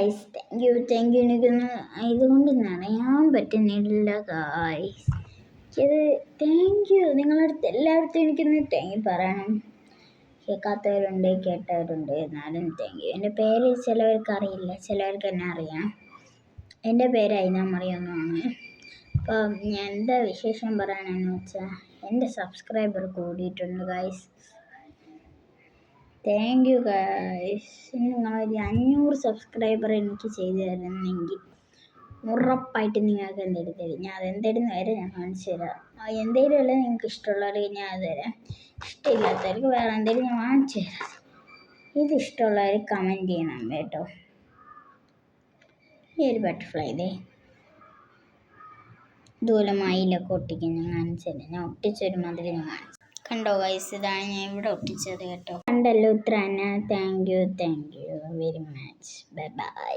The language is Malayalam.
Guys, thank you. എനിക്കൊന്ന് ഇതുകൊണ്ട് നിറയാൻ പറ്റുന്നില്ല ഗായ്സ്. Thank you. നിങ്ങളടുത്ത് എല്ലായിടത്തും എനിക്കൊന്ന് താങ്ക് യു പറയണം. കേൾക്കാത്തവരുണ്ട്, കേട്ടവരുണ്ട്, എന്നാലും താങ്ക് യു. എൻ്റെ പേര് ചിലവർക്ക് അറിയില്ല, ചിലവർക്ക് എന്നെ അറിയാം. എൻ്റെ പേര് അയിന മറിയൊന്നുമാണ്. അപ്പം ഞാൻ എന്താ വിശേഷം പറയാനെന്ന് വെച്ചാൽ എൻ്റെ സബ്സ്ക്രൈബർ കൂടിയിട്ടുണ്ട് ഗായ്സ്. Thank you guys. നിങ്ങളൊരു 500 സബ്സ്ക്രൈബർ എനിക്ക് ചെയ്തു തരുന്നെങ്കിൽ ഉറപ്പായിട്ട് നിങ്ങൾക്ക് എന്തെങ്കിലും തരും. ഞാൻ അതെന്തെങ്കിലും വരെ ഞാൻ കാണിച്ചു തരാം. എന്തെങ്കിലും അല്ല, നിങ്ങൾക്ക് ഇഷ്ടമുള്ളവർക്ക് ഞാൻ അത് തരാം. ഇഷ്ടമില്ലാത്തവർക്ക് വേറെ എന്തെങ്കിലും ഞാൻ വാങ്ങിച്ചു തരാം. ഇത് ഇഷ്ടമുള്ളവർ കമൻറ്റ് ചെയ്യണം കേട്ടോ. ഈ ഒരു ബട്ടർഫ്ലൈ ഇതുപോലെ മയിലൊക്കെ ഒട്ടിക്കാൻ ഞാൻ കാണിച്ചത്. ഞാൻ ഒട്ടിച്ചൊരു മാതിരി ഞാൻ കാണിച്ചു. കണ്ടോ ഗൈസ്, ഇതാണ് ഞാൻ ഇവിടെ ഒട്ടിച്ചത് കേട്ടോ. കണ്ടല്ലോ, ഇത്ര തന്നെ. Thank you very much. Bye bye.